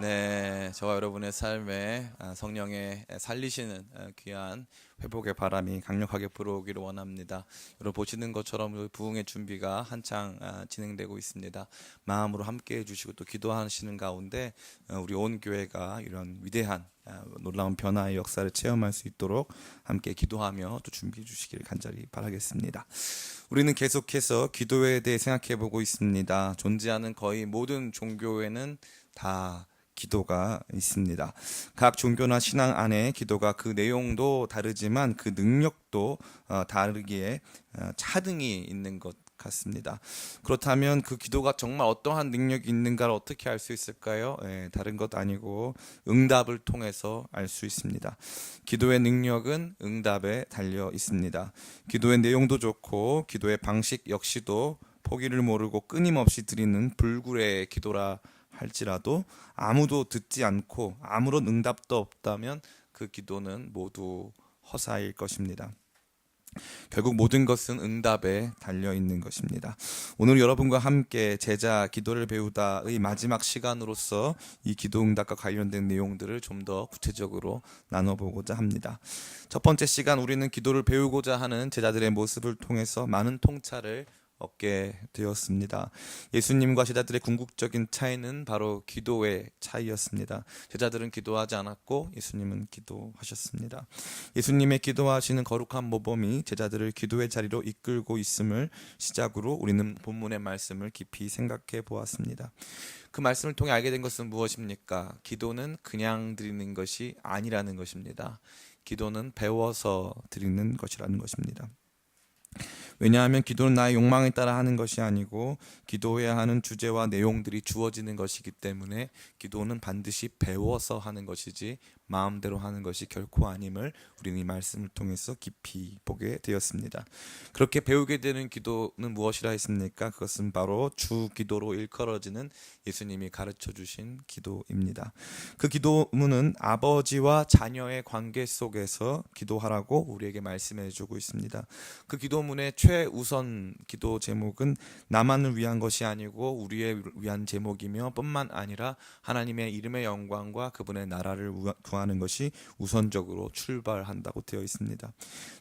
네, 저와 여러분의 삶에 성령의 살리시는 귀한 회복의 바람이 강력하게 불어오기를 원합니다. 여러분 보시는 것처럼 부흥의 준비가 한창 진행되고 있습니다. 마음으로 함께 해주시고 또 기도하시는 가운데 우리 온 교회가 이런 위대한 놀라운 변화의 역사를 체험할 수 있도록 함께 기도하며 또 준비해 주시기를 간절히 바라겠습니다. 우리는 계속해서 기도에 대해 생각해 보고 있습니다. 존재하는 거의 모든 종교에는 다 기도가 있습니다. 각 종교나 신앙 안에 기도가 그 내용도 다르지만 그 능력도 다르기에 차등이 있는 것 같습니다. 그렇다면 그 기도가 정말 어떠한 능력이 있는가를 어떻게 알 수 있을까요? 다른 것 아니고 응답을 통해서 알 수 있습니다. 기도의 능력은 응답에 달려 있습니다. 기도의 내용도 좋고 기도의 방식 역시도 포기를 모르고 끊임없이 드리는 불굴의 기도라 할지라도 아무도 듣지 않고 아무런 응답도 없다면 그 기도는 모두 허사일 것입니다. 결국 모든 것은 응답에 달려 있는 것입니다. 오늘 여러분과 함께 제자 기도를 배우다의 마지막 시간으로서 이 기도 응답과 관련된 내용들을 좀 더 구체적으로 나눠보고자 합니다. 첫 번째 시간 우리는 기도를 배우고자 하는 제자들의 모습을 통해서 많은 통찰을 얻게 되었습니다. 예수님과 제자들의 궁극적인 차이는 바로 기도의 차이였습니다. 제자들은 기도하지 않았고 예수님은 기도하셨습니다. 예수님의 기도하시는 거룩한 모범이 제자들을 기도의 자리로 이끌고 있음을 시작으로 우리는 본문의 말씀을 깊이 생각해 보았습니다. 그 말씀을 통해 알게 된 것은 무엇입니까? 기도는 그냥 드리는 것이 아니라는 것입니다. 기도는 배워서 드리는 것이라는 것입니다. 왜냐하면 기도는 나의 욕망에 따라 하는 것이 아니고 기도해야 하는 주제와 내용들이 주어지는 것이기 때문에 기도는 반드시 배워서 하는 것이지 마음대로 하는 것이 결코 아님을 우리는 이 말씀을 통해서 깊이 보게 되었습니다. 그렇게 배우게 되는 기도는 무엇이라 했습니까? 그것은 바로 주 기도로 일컬어지는 예수님이 가르쳐 주신 기도입니다. 그 기도문은 아버지와 자녀의 관계 속에서 기도하라고 우리에게 말씀해 주고 있습니다. 그 기도문의 최우선 기도 제목은 나만을 위한 것이 아니고 우리의 위한 제목이며 뿐만 아니라 하나님의 이름의 영광과 그분의 나라를 구하는 것이 우선적으로 출발한다고 되어 있습니다.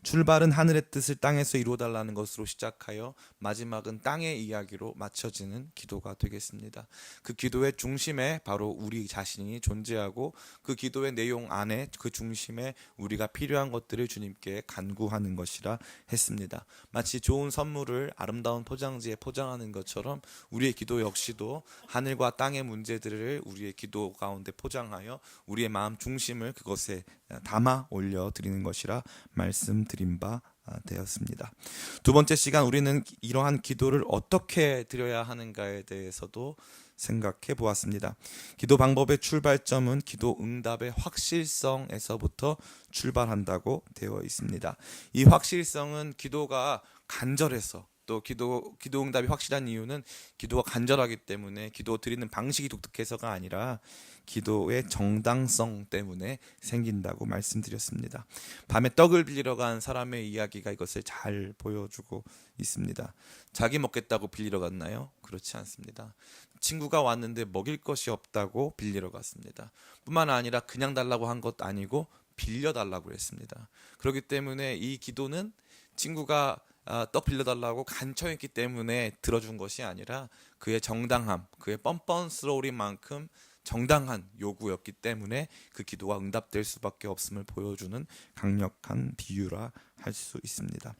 출발은 하늘의 뜻을 땅에서 이루어달라는 것으로 시작하여 마지막은 땅의 이야기로 맞춰지는 기도가 되겠습니다. 그 기도의 중심에 바로 우리 자신이 존재하고 그 기도의 내용 안에 그 중심에 우리가 필요한 것들을 주님께 간구하는 것이라 했습니다. 마치 좋은 선물을 아름다운 포장지에 포장하는 것처럼 우리의 기도 역시도 하늘과 땅의 문제들을 우리의 기도 가운데 포장하여 우리의 마음 중심을 그것에 담아 올려 드리는 것이라 말씀드린 바 되었습니다. 두 번째 시간 우리는 이러한 기도를 어떻게 드려야 하는가에 대해서도 생각해 보았습니다. 기도 방법의 출발점은 기도 응답의 확실성에서부터 출발한다고 되어 있습니다. 이 확실성은 기도가 간절해서 또 기도 응답이 확실한 이유는 기도가 간절하기 때문에 기도 드리는 방식이 독특해서가 아니라 기도의 정당성 때문에 생긴다고 말씀드렸습니다. 밤에 떡을 빌리러 간 사람의 이야기가 이것을 잘 보여주고 있습니다. 자기 먹겠다고 빌리러 갔나요? 그렇지 않습니다. 친구가 왔는데 먹일 것이 없다고 빌리러 갔습니다. 뿐만 아니라 그냥 달라고 한 것 아니고 빌려달라고 했습니다. 그렇기 때문에 이 기도는 친구가 떡 빌려달라고 간청했기 때문에 들어준 것이 아니라 그의 정당함, 그의 뻔뻔스러울 만큼 정당한 요구였기 때문에 그 기도가 응답될 수밖에 없음을 보여주는 강력한 비유라 할 수 있습니다.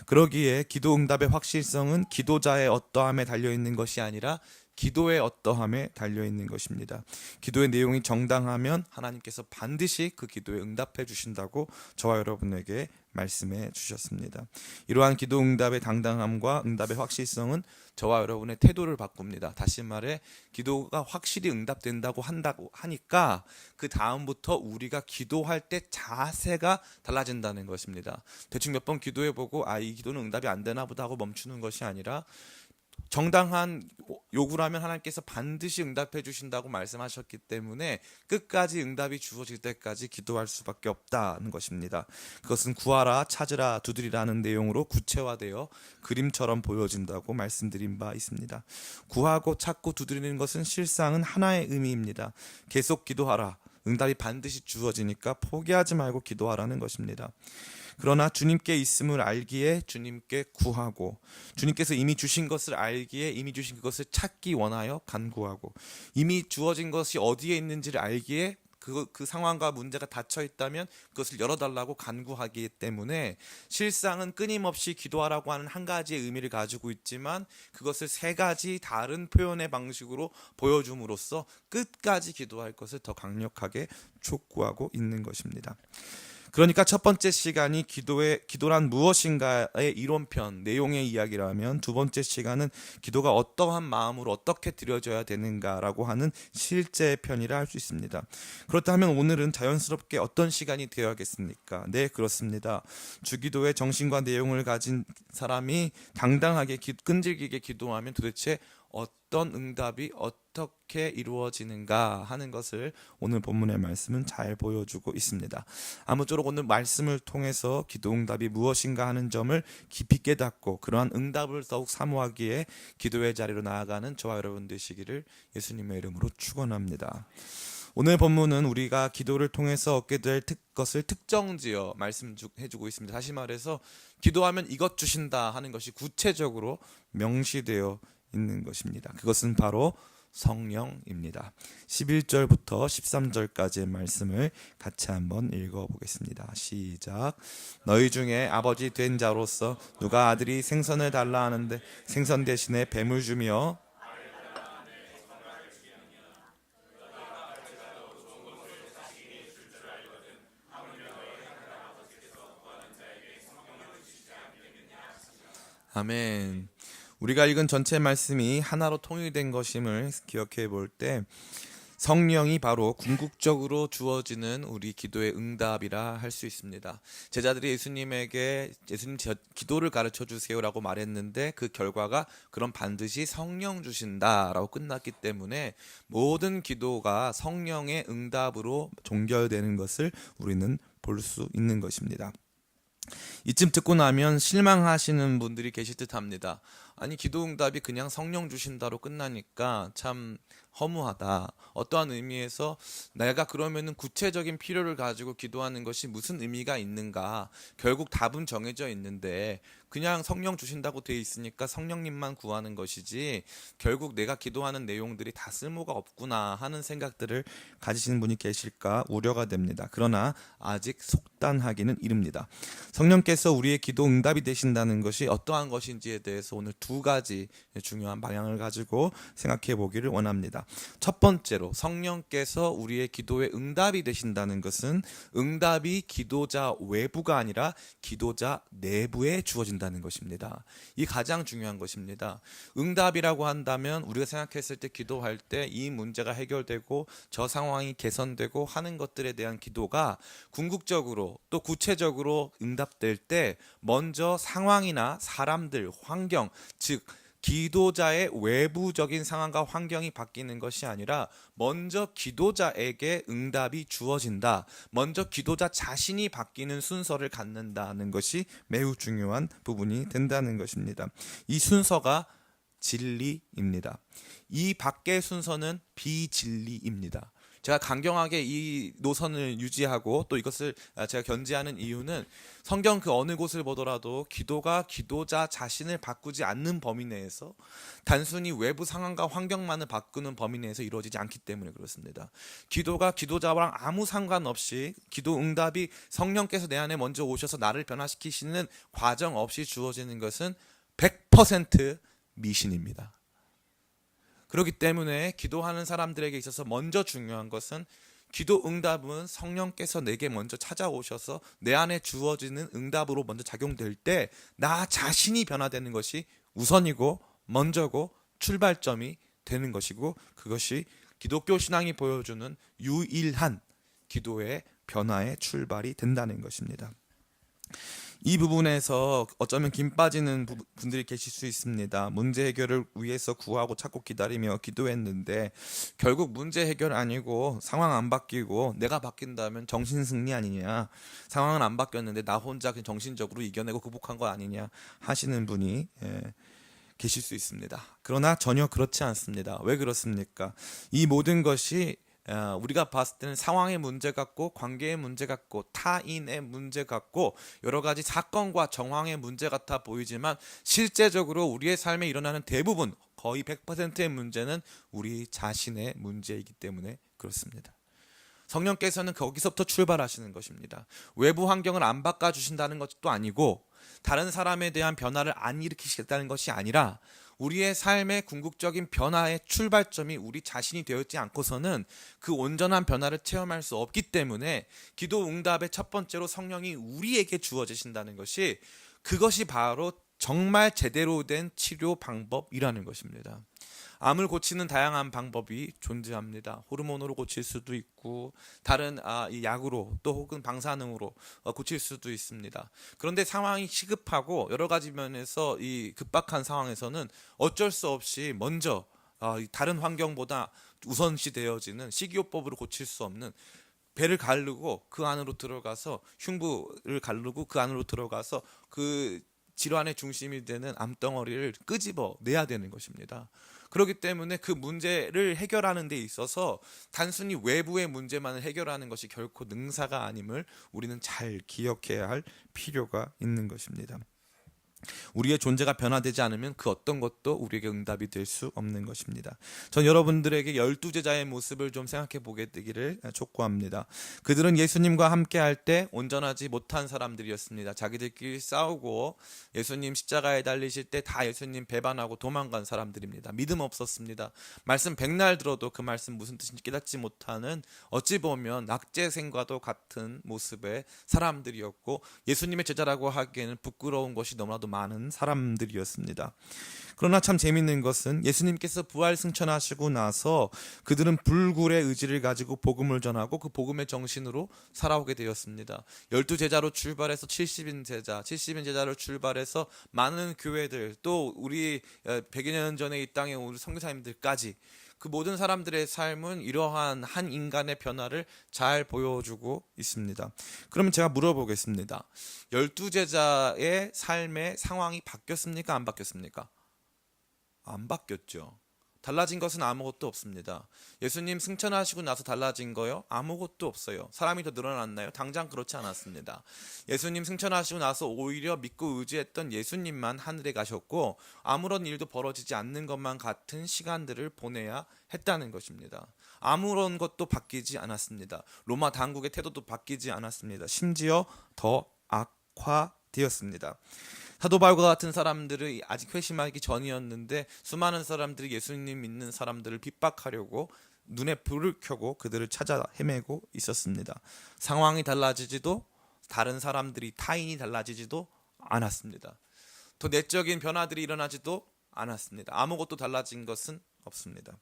그러기에 기도 응답의 확실성은 기도자의 어떠함에 달려있는 것이 아니라 기도의 어떠함에 달려있는 것입니다. 기도의 내용이 정당하면 하나님께서 반드시 그 기도에 응답해 주신다고 저와 여러분에게 말씀해 주셨습니다. 이러한 기도 응답의 당당함과 응답의 확실성은 저와 여러분의 태도를 바꿉니다. 다시 말해 기도가 확실히 응답된다고 한다고 하니까 그 다음부터 우리가 기도할 때 자세가 달라진다는 것입니다. 대충 몇 번 기도해보고 이 기도는 응답이 안 되나 보다 하고 멈추는 것이 아니라 정당한 요구라면 하나님께서 반드시 응답해 주신다고 말씀하셨기 때문에 끝까지 응답이 주어질 때까지 기도할 수밖에 없다는 것입니다. 그것은 구하라, 찾으라, 두드리라는 내용으로 구체화되어 그림처럼 보여진다고 말씀드린 바 있습니다. 구하고 찾고 두드리는 것은 실상은 하나의 의미입니다. 계속 기도하라. 응답이 반드시 주어지니까 포기하지 말고 기도하라는 것입니다. 그러나 주님께 있음을 알기에 주님께 구하고, 주님께서 이미 주신 것을 알기에 이미 주신 그것을 찾기 원하여 간구하고, 이미 주어진 것이 어디에 있는지를 알기에 그 상황과 문제가 닫혀 있다면 그것을 열어달라고 간구하기 때문에 실상은 끊임없이 기도하라고 하는 한 가지의 의미를 가지고 있지만 그것을 세 가지 다른 표현의 방식으로 보여줌으로써 끝까지 기도할 것을 더 강력하게 촉구하고 있는 것입니다. 그러니까 첫 번째 시간이 기도란 무엇인가의 이론편, 내용의 이야기라면 두 번째 시간은 기도가 어떠한 마음으로 어떻게 드려져야 되는가라고 하는 실제 편이라 할 수 있습니다. 그렇다면 오늘은 자연스럽게 어떤 시간이 되어야겠습니까? 네, 그렇습니다. 주기도의 정신과 내용을 가진 사람이 당당하게 끈질기게 기도하면 도대체 어떤 응답이 어떻게 이루어지는가 하는 것을 오늘 본문의 말씀은 잘 보여주고 있습니다. 아무쪼록 오늘 말씀을 통해서 기도 응답이 무엇인가 하는 점을 깊이 깨닫고 그러한 응답을 더욱 사모하기에 기도의 자리로 나아가는 저와 여러분 되시기를 예수님의 이름으로 축원합니다. 오늘 본문은 우리가 기도를 통해서 얻게 될 것을 특정지어 말씀해주고 있습니다. 다시 말해서 기도하면 이것 주신다 하는 것이 구체적으로 명시되어 있는 것입니다. 그것은 바로 성령입니다. 11절부터 13절까지의 말씀을 같이 한번 읽어보겠습니다. 시작. 너희 중에 아버지 된 자로서 누가 아들이 생선을 달라 하는데 생선 대신에 뱀을 주며 아멘. 우리가 읽은 전체 말씀이 하나로 통일된 것임을 기억해 볼 때 성령이 바로 궁극적으로 주어지는 우리 기도의 응답이라 할 수 있습니다. 제자들이 예수님에게 예수님 기도를 가르쳐 주세요라고 말했는데 그 결과가 그럼 반드시 성령 주신다라고 끝났기 때문에 모든 기도가 성령의 응답으로 종결되는 것을 우리는 볼 수 있는 것입니다. 이쯤 듣고 나면 실망하시는 분들이 계실 듯합니다. 아니 기도 응답이 그냥 성령 주신다로 끝나니까 참 허무하다. 어떠한 의미에서 내가 그러면은 구체적인 필요를 가지고 기도하는 것이 무슨 의미가 있는가? 결국 답은 정해져 있는데 그냥 성령 주신다고 돼 있으니까 성령님만 구하는 것이지 결국 내가 기도하는 내용들이 다 쓸모가 없구나 하는 생각들을 가지시는 분이 계실까 우려가 됩니다. 그러나 아직 속단하기는 이릅니다. 성령께서 우리의 기도 응답이 되신다는 것이 어떠한 것인지에 대해서 오늘 두 가지 중요한 방향을 가지고 생각해 보기를 원합니다. 첫 번째로 성령께서 우리의 기도에 응답이 되신다는 것은 응답이 기도자 외부가 아니라 기도자 내부에 주어진다는 것입니다. 이 가장 중요한 것입니다. 응답이라고 한다면 우리가 생각했을 때 기도할 때 이 문제가 해결되고 저 상황이 개선되고 하는 것들에 대한 기도가 궁극적으로 또 구체적으로 응답될 때 먼저 상황이나 사람들, 환경, 즉 기도자의 외부적인 상황과 환경이 바뀌는 것이 아니라 먼저 기도자에게 응답이 주어진다. 먼저 기도자 자신이 바뀌는 순서를 갖는다는 것이 매우 중요한 부분이 된다는 것입니다. 이 순서가 진리입니다. 이 밖의 순서는 비진리입니다. 제가 강경하게 이 노선을 유지하고 또 이것을 제가 견지하는 이유는 성경 그 어느 곳을 보더라도 기도가 기도자 자신을 바꾸지 않는 범위 내에서 단순히 외부 상황과 환경만을 바꾸는 범위 내에서 이루어지지 않기 때문에 그렇습니다. 기도가 기도자랑 아무 상관없이 기도 응답이 성령께서 내 안에 먼저 오셔서 나를 변화시키시는 과정 없이 주어지는 것은 100% 미신입니다. 그렇기 때문에 기도하는 사람들에게 있어서 먼저 중요한 것은 기도 응답은 성령께서 내게 먼저 찾아오셔서 내 안에 주어지는 응답으로 먼저 작용될 때 나 자신이 변화되는 것이 우선이고 먼저고 출발점이 되는 것이고 그것이 기독교 신앙이 보여주는 유일한 기도의 변화의 출발이 된다는 것입니다. 이 부분에서 어쩌면 김 빠지는 분들이 계실 수 있습니다. 문제 해결을 위해서 구하고 찾고 기다리며 기도했는데 결국 문제 해결 아니고 상황 안 바뀌고 내가 바뀐다면 정신승리 아니냐, 상황은 안 바뀌었는데 나 혼자 그냥 정신적으로 이겨내고 극복한 거 아니냐 하시는 분이 계실 수 있습니다. 그러나 전혀 그렇지 않습니다. 왜 그렇습니까? 이 모든 것이 우리가 봤을 때는 상황의 문제 같고 관계의 문제 같고 타인의 문제 같고 여러 가지 사건과 정황의 문제 같아 보이지만 실제적으로 우리의 삶에 일어나는 대부분 거의 100%의 문제는 우리 자신의 문제이기 때문에 그렇습니다. 성령께서는 거기서부터 출발하시는 것입니다. 외부 환경을 안 바꿔주신다는 것도 아니고 다른 사람에 대한 변화를 안 일으키시겠다는 것이 아니라 우리의 삶의 궁극적인 변화의 출발점이 우리 자신이 되었지 않고서는 그 온전한 변화를 체험할 수 없기 때문에 기도 응답의 첫 번째로 성령이 우리에게 주어지신다는 것이, 그것이 바로 정말 제대로 된 치료 방법이라는 것입니다. 암을 고치는 다양한 방법이 존재합니다. 호르몬으로 고칠 수도 있고 다른 이 약으로 또 혹은 방사능으로 고칠 수도 있습니다. 그런데 상황이 시급하고 여러 가지 면에서 이 급박한 상황에서는 어쩔 수 없이 먼저 다른 환경보다 우선시 되어지는 식이요법으로 고칠 수 없는 배를 가르고 그 안으로 들어가서 흉부를 가르고 그 안으로 들어가서 그 질환의 중심이 되는 암덩어리를 끄집어 내야 되는 것입니다. 그렇기 때문에 그 문제를 해결하는 데 있어서 단순히 외부의 문제만을 해결하는 것이 결코 능사가 아님을 우리는 잘 기억해야 할 필요가 있는 것입니다. 우리의 존재가 변화되지 않으면 그 어떤 것도 우리에게 응답이 될 수 없는 것입니다. 전 여러분들에게 12제자의 모습을 좀 생각해 보게 되기를 촉구합니다. 그들은 예수님과 함께 할 때 온전하지 못한 사람들이었습니다. 자기들끼리 싸우고 예수님 십자가에 달리실 때 다 예수님 배반하고 도망간 사람들입니다. 믿음 없었습니다. 말씀 백날 들어도 그 말씀 무슨 뜻인지 깨닫지 못하는, 어찌 보면 낙제생과도 같은 모습의 사람들이었고 예수님의 제자라고 하기에는 부끄러운 것이 너무나도 많은 사람들이었습니다. 그러나 참 재밌는 것은 예수님께서 부활 승천하시고 나서 그들은 불굴의 의지를 가지고 복음을 전하고 그 복음의 정신으로 살아오게 되었습니다. 12제자로 출발해서 70인 제자, 70인 제자로 출발해서 많은 교회들, 또 우리 100여 년 전에 이 땅에 온 우리 선교사님들까지 그 모든 사람들의 삶은 이러한 한 인간의 변화를 잘 보여주고 있습니다. 그러면 제가 물어보겠습니다. 12제자의 삶의 상황이 바뀌었습니까? 안 바뀌었습니까? 안 바뀌었죠. 달라진 것은 아무것도 없습니다. 예수님 승천하시고 나서 달라진 거요? 아무것도 없어요. 사람이 더 늘어났나요? 당장 그렇지 않았습니다. 예수님 승천하시고 나서 오히려 믿고 의지했던 예수님만 하늘에 가셨고 아무런 일도 벌어지지 않는 것만 같은 시간들을 보내야 했다는 것입니다. 아무런 것도 바뀌지 않았습니다. 로마 당국의 태도도 바뀌지 않았습니다. 심지어 더 악화되었습니다. 사도 바울과 같은 사람들이 아직 회심하기 전이었는데 수많은 사람들이 예수님 믿는 사람들을 핍박하려고 눈에 불을 켜고 그들을 찾아 헤매고 있었습니다. 상황이 달라지지도 다른 사람들이 타인이 달라지지도 않았습니다. 더 내적인 변화들이 일어나지도 않았습니다. 아무것도 달라진 것은 없습니다.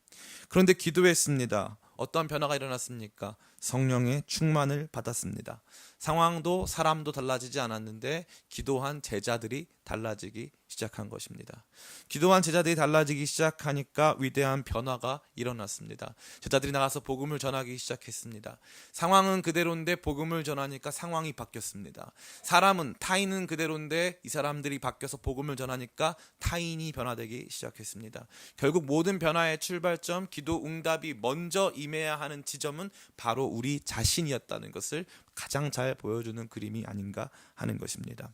그런데 기도했습니다. 어떤 변화가 일어났습니까? 성령의 충만을 받았습니다. 상황도 사람도 달라지지 않았는데 기도한 제자들이 달라지기 시작한 것입니다. 기도한 제자들이 달라지기 시작하니까 위대한 변화가 일어났습니다. 제자들이 나가서 복음을 전하기 시작했습니다. 상황은 그대로인데 복음을 전하니까 상황이 바뀌었습니다. 사람은, 타인은 그대로인데 이 사람들이 바뀌어서 복음을 전하니까 타인이 변화되기 시작했습니다. 결국 모든 변화의 출발점, 기도 응답이 먼저 임해야 하는 지점은 바로 우리 자신이었다는 것을 가장 잘 보여주는 그림이 아닌가 하는 것입니다.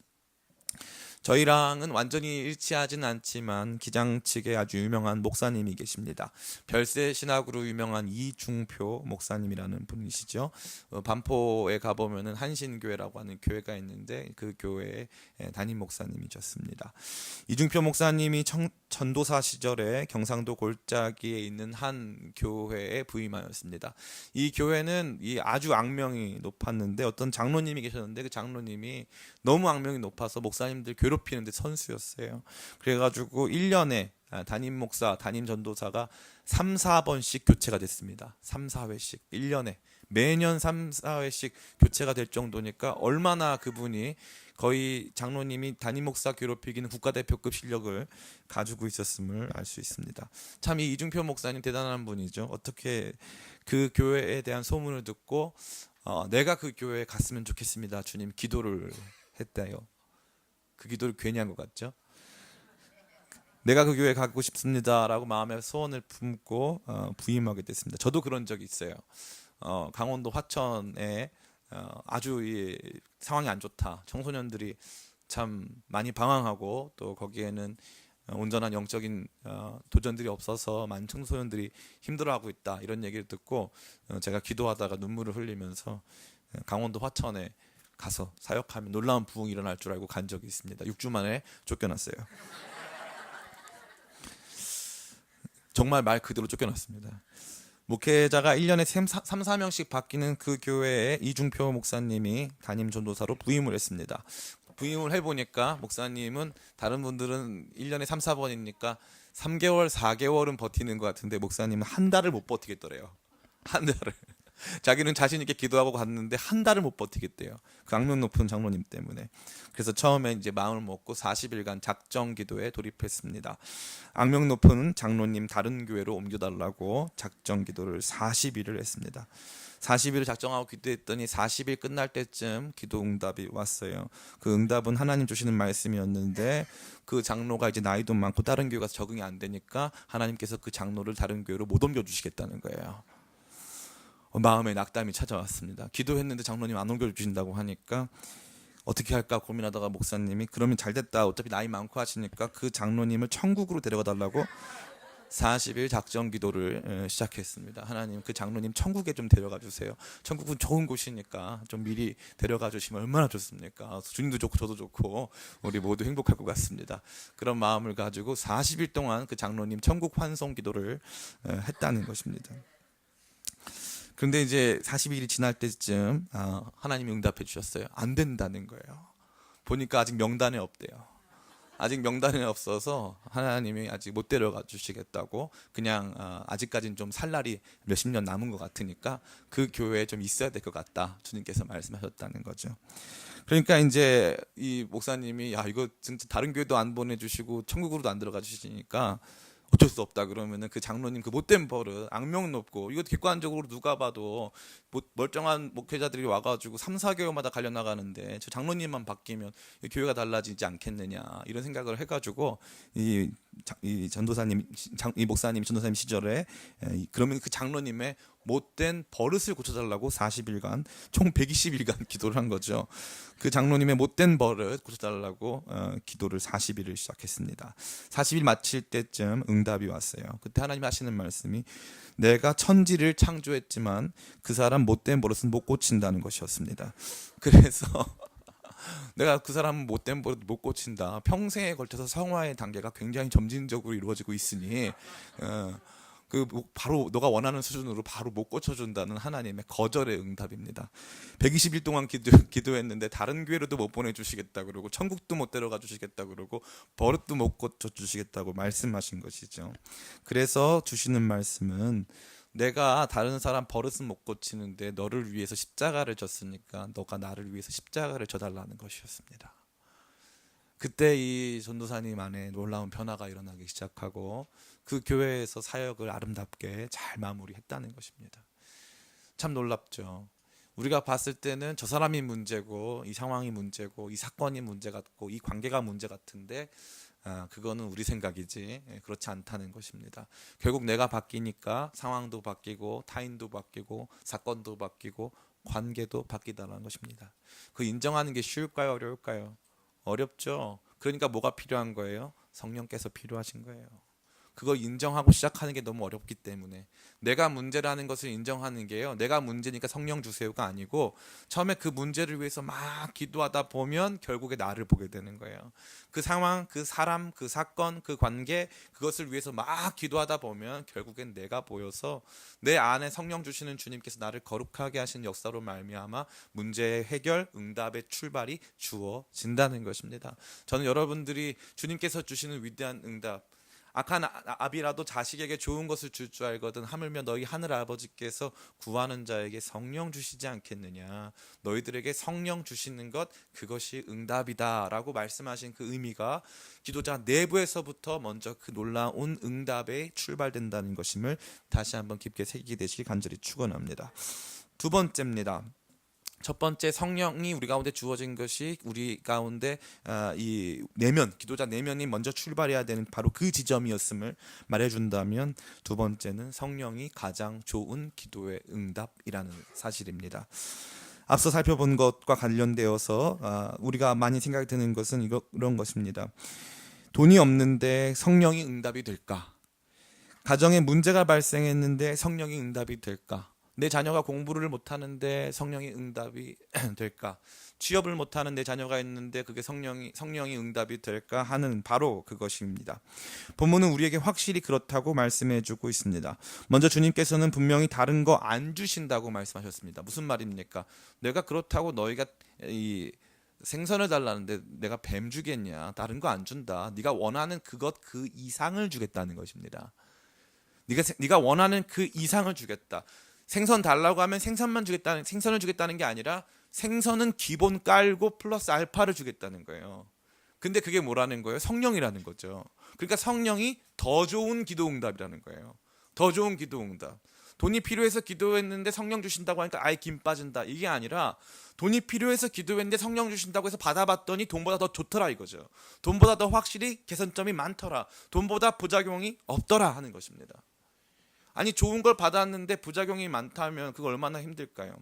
저희랑은 완전히 일치하진 않지만 기장 측에 아주 유명한 목사님이 계십니다. 별세 신학으로 유명한 이중표 목사님이라는 분이시죠. 반포에 가보면은 한신교회라고 하는 교회가 있는데 그 교회의 담임 목사님이셨습니다. 이중표 목사님이 전도사 시절에 경상도 골짜기에 있는 한 교회에 부임하였습니다. 이 교회는 아주 악명이 높았는데 어떤 장로님이 계셨는데 그 장로님이 너무 악명이 높아서 목사님들 괴롭히는데 선수였어요. 그래가지고 1년에 담임 목사, 담임 전도사가 3, 4번씩 교체가 됐습니다. 3, 4회씩 1년에 매년 3, 4회씩 교체가 될 정도니까 얼마나 그분이 거의 장로님이 담임 목사 괴롭히기는 국가대표급 실력을 가지고 있었음을 알 수 있습니다. 참 이 이중표 목사님 대단한 분이죠. 어떻게 그 교회에 대한 소문을 듣고 내가 그 교회에 갔으면 좋겠습니다. 주님 기도를 했대요. 그 기도를 괜히 한 것 같죠? 내가 그 교회에 가고 싶습니다라고 마음에 소원을 품고 부임하게 됐습니다. 저도 그런 적이 있어요. 강원도 화천에 아주 이 상황이 안 좋다. 청소년들이 참 많이 방황하고 또 거기에는 온전한 영적인 도전들이 없어서 많은 청소년들이 힘들어하고 있다. 이런 얘기를 듣고 제가 기도하다가 눈물을 흘리면서 강원도 화천에 가서 사역하면 놀라운 부흥이 일어날 줄 알고 간 적이 있습니다. 6주 만에 쫓겨났어요. 정말 말 그대로 쫓겨났습니다. 목회자가 1년에 3, 4명씩 바뀌는 그 교회에 이중표 목사님이 담임 전도사로 부임을 했습니다. 부임을 해보니까 목사님은 다른 분들은 1년에 3, 4번이니까 3개월, 4개월은 버티는 것 같은데 목사님은 한 달을 못 버티겠더래요. 한 달을. 자기는 자신 있게 기도하고 갔는데 한 달을 못 버티겠대요. 그 악명 높은 장로님 때문에. 그래서 처음에 이제 마음을 먹고 40일간 작정 기도에 돌입했습니다. 악명 높은 장로님 다른 교회로 옮겨달라고 작정 기도를 40일을 했습니다. 40일을 작정하고 기도했더니 40일 끝날 때쯤 기도 응답이 왔어요. 그 응답은 하나님 주시는 말씀이었는데 그 장로가 이제 나이도 많고 다른 교회 가서 적응이 안 되니까 하나님께서 그 장로를 다른 교회로 못 옮겨주시겠다는 거예요. 마음에 낙담이 찾아왔습니다. 기도했는데 장로님 안 옮겨주신다고 하니까 어떻게 할까 고민하다가 목사님이 그러면 잘됐다. 어차피 나이 많고 하시니까 그 장로님을 천국으로 데려가 달라고 40일 작정 기도를 시작했습니다. 하나님 그 장로님 천국에 좀 데려가 주세요. 천국은 좋은 곳이니까 좀 미리 데려가 주시면 얼마나 좋습니까? 주님도 좋고 저도 좋고 우리 모두 행복할 것 같습니다. 그런 마음을 가지고 40일 동안 그 장로님 천국 환송 기도를 했다는 것입니다. 그런데 이제 40일이 지날 때쯤 하나님이 응답해 주셨어요. 안 된다는 거예요. 보니까 아직 명단에 없대요. 아직 명단에 없어서 하나님이 아직 못 데려가 주시겠다고 그냥 아직까지는 좀 살 날이 몇십 년 남은 것 같으니까 그 교회에 좀 있어야 될 것 같다. 주님께서 말씀하셨다는 거죠. 그러니까 이제 이 목사님이 야 이거 진짜 다른 교회도 안 보내주시고 천국으로도 안 들어가 주시니까 어쩔 수 없다 그러면은 그 장로님 그 못된 버릇 악명 높고 이거 객관적으로 누가 봐도 멀쩡한 목회자들이 와가지고 3, 4개월마다 갈려 나가는데 저 장로님만 바뀌면 교회가 달라지지 않겠느냐 이런 생각을 해가지고 이 전도사님 이 목사님 전도사님 시절에 그러면 그 장로님의 못된 버릇을 고쳐달라고 40일간 총 120일간 기도를 한 거죠. 그 장로님의 못된 버릇 고쳐달라고 기도를 40일을 시작했습니다. 40일 마칠 때쯤 응답이 왔어요. 그때 하나님 하시는 말씀이 내가 천지를 창조했지만 그 사람 못된 버릇은 못 고친다는 것이었습니다. 그래서 내가 그 사람 못된 버릇 못 고친다. 평생에 걸쳐서 성화의 단계가 굉장히 점진적으로 이루어지고 있으니 그 바로 너가 원하는 수준으로 바로 못 고쳐준다는 하나님의 거절의 응답입니다. 120일 동안 기도했는데 다른 교회로도 못 보내주시겠다 그러고 천국도 못 데려가 주시겠다 그러고 버릇도 못 고쳐주시겠다고 말씀하신 것이죠. 그래서 주시는 말씀은 내가 다른 사람 버릇은 못 고치는데 너를 위해서 십자가를 졌으니까 너가 나를 위해서 십자가를 져달라는 것이었습니다. 그때 이 전도사님 안에 놀라운 변화가 일어나기 시작하고 그 교회에서 사역을 아름답게 잘 마무리했다는 것입니다. 참 놀랍죠. 우리가 봤을 때는 저 사람이 문제고 이 상황이 문제고 이 사건이 문제 같고 이 관계가 문제 같은데 그거는 우리 생각이지 그렇지 않다는 것입니다. 결국 내가 바뀌니까 상황도 바뀌고 타인도 바뀌고 사건도 바뀌고 관계도 바뀌다라는 것입니다. 그 인정하는 게 쉬울까요? 어려울까요? 어렵죠. 그러니까 뭐가 필요한 거예요? 성령께서 필요하신 거예요. 그거 인정하고 시작하는 게 너무 어렵기 때문에 내가 문제라는 것을 인정하는 게요. 내가 문제니까 성령 주세요가 아니고 처음에 그 문제를 위해서 막 기도하다 보면 결국에 나를 보게 되는 거예요. 그 상황, 그 사람, 그 사건, 그 관계 그것을 위해서 막 기도하다 보면 결국엔 내가 보여서 내 안에 성령 주시는 주님께서 나를 거룩하게 하신 역사로 말미암아 문제의 해결, 응답의 출발이 주어진다는 것입니다. 저는 여러분들이 주님께서 주시는 위대한 응답 악한 아비라도 자식에게 좋은 것을 줄 줄 알거든 하물며 너희 하늘 아버지께서 구하는 자에게 성령 주시지 않겠느냐. 너희들에게 성령 주시는 것 그것이 응답이다라고 말씀하신 그 의미가 기도자 내부에서부터 먼저 그 놀라운 응답에 출발된다는 것임을 다시 한번 깊게 새기게 되시기 간절히 축원합니다. 두 번째입니다. 첫 번째, 성령이 우리 가운데 주어진 것이 우리 가운데 이 내면, 기도자 내면이 먼저 출발해야 되는 바로 그 지점이었음을 말해준다면, 두 번째는 성령이 가장 좋은 기도의 응답이라는 사실입니다. 앞서 살펴본 것과 관련되어서 우리가 많이 생각이 드는 것은 이런 것입니다. 돈이 없는데 성령이 응답이 될까? 가정에 문제가 발생했는데 성령이 응답이 될까? 내 자녀가 공부를 못하는데 성령이 응답이 될까? 취업을 못하는 내 자녀가 있는데 그게 성령이 응답이 될까 하는 바로 그것입니다. 본문은 우리에게 확실히 그렇다고 말씀해주고 있습니다. 먼저 주님께서는 분명히 다른 거 안 주신다고 말씀하셨습니다. 무슨 말입니까? 내가 그렇다고 너희가 이 생선을 달라는데 내가 뱀 주겠냐? 다른 거 안 준다. 네가 원하는 그것 그 이상을 주겠다는 것입니다. 네가 원하는 그 이상을 주겠다. 생선 달라고 하면 생선을 주겠다는 게 아니라 생선은 기본 깔고 플러스 알파를 주겠다는 거예요. 근데 그게 뭐라는 거예요? 성령이라는 거죠. 그러니까 성령이 더 좋은 기도응답이라는 거예요. 더 좋은 기도응답. 돈이 필요해서 기도했는데 성령 주신다고 하니까 아예 김 빠진다. 이게 아니라 돈이 필요해서 기도했는데 성령 주신다고 해서 받아봤더니 돈보다 더 좋더라 이거죠. 돈보다 더 확실히 개선점이 많더라. 돈보다 부작용이 없더라 하는 것입니다. 아니, 좋은 걸 받았는데 부작용이 많다면 그거 얼마나 힘들까요?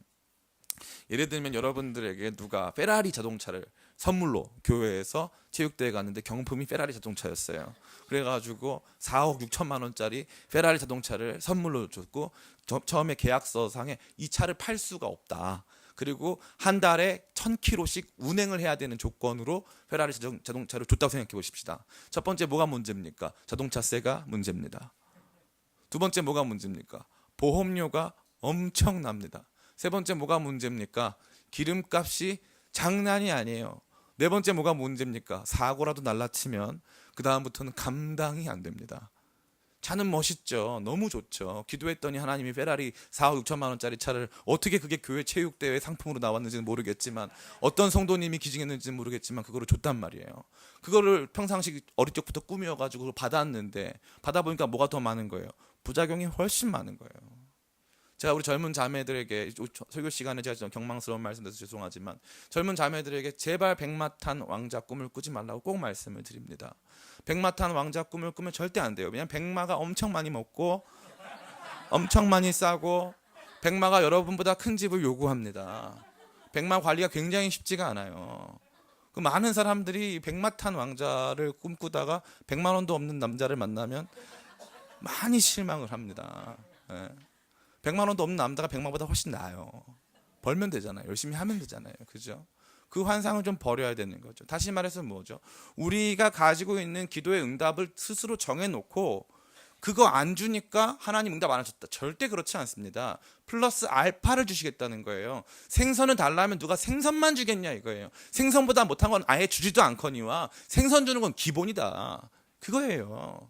예를 들면 여러분들에게 누가 페라리 자동차를 선물로 교회에서 체육대회 갔는데 경품이 페라리 자동차였어요. 그래가지고 4억 6천만 원짜리 페라리 자동차를 선물로 줬고 처음에 계약서상에 이 차를 팔 수가 없다. 그리고 한 달에 1000km씩 운행을 해야 되는 조건으로 페라리 자동차를 줬다고 생각해 보십시다. 첫 번째 뭐가 문제입니까? 자동차세가 문제입니다. 두 번째 뭐가 문제입니까? 보험료가 엄청납니다. 세 번째 뭐가 문제입니까? 기름값이 장난이 아니에요. 네 번째 뭐가 문제입니까? 사고라도 날라치면 그 다음부터는 감당이 안 됩니다. 차는 멋있죠. 너무 좋죠. 기도했더니 하나님이 페라리 4억 6천만 원짜리 차를, 어떻게 그게 교회 체육대회 상품으로 나왔는지는 모르겠지만 어떤 성도님이 기증했는지는 모르겠지만 그거를 줬단 말이에요. 그거를 평상시 어릴 적부터 꾸며가지고 받았는데 받아보니까 뭐가 더 많은 거예요? 부작용이 훨씬 많은 거예요. 제가 우리 젊은 자매들에게, 설교 시간에 제가 좀 경망스러운 말씀드려서 죄송하지만 젊은 자매들에게 제발 백마탄 왕자 꿈을 꾸지 말라고 꼭 말씀을 드립니다. 백마탄 왕자 꿈을 꾸면 절대 안 돼요. 왜냐하면 백마가 엄청 많이 먹고 엄청 많이 싸고 백마가 여러분보다 큰 집을 요구합니다. 백마 관리가 굉장히 쉽지가 않아요. 그 많은 사람들이 백마탄 왕자를 꿈꾸다가 100만 원도 없는 남자를 만나면 많이 실망을 합니다. 100만 원도 없는 남자가 100만보다 훨씬 나아요. 벌면 되잖아요. 열심히 하면 되잖아요. 그죠? 그 환상을 좀 버려야 되는 거죠. 다시 말해서 뭐죠? 우리가 가지고 있는 기도의 응답을 스스로 정해놓고 그거 안 주니까 하나님 응답 안 하셨다. 절대 그렇지 않습니다. 플러스 알파를 주시겠다는 거예요. 생선을 달라면 누가 생선만 주겠냐 이거예요. 생선보다 못한 건 아예 주지도 않거니와 생선 주는 건 기본이다. 그거예요.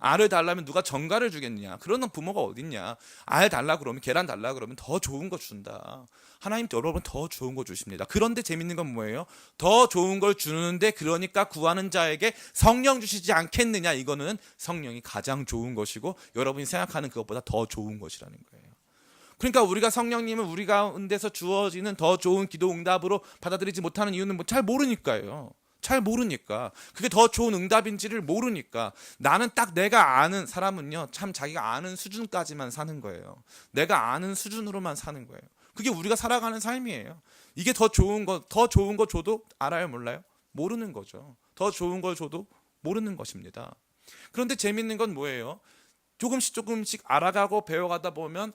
알을 달라면 누가 정갈을 주겠냐? 그러는 부모가 어딨냐? 알 달라 그러면, 계란 달라 그러면 더 좋은 거 준다. 하나님 여러분 더 좋은 거 주십니다. 그런데 재밌는 건 뭐예요? 더 좋은 걸 주는데 그러니까 구하는 자에게 성령 주시지 않겠느냐? 이거는 성령이 가장 좋은 것이고 여러분이 생각하는 그것보다 더 좋은 것이라는 거예요. 그러니까 우리가 성령님을 우리 가운데서 주어지는 더 좋은 기도 응답으로 받아들이지 못하는 이유는 잘 모르니까요. 잘 모르니까. 그게 더 좋은 응답인지를 모르니까. 나는 딱 내가 아는 사람은요, 참 자기가 아는 수준까지만 사는 거예요. 내가 아는 수준으로만 사는 거예요. 그게 우리가 살아가는 삶이에요. 이게 더 좋은 거 줘도 알아요, 몰라요? 모르는 거죠. 더 좋은 걸 줘도 모르는 것입니다. 그런데 재밌는 건 뭐예요? 조금씩 알아가고 배워가다 보면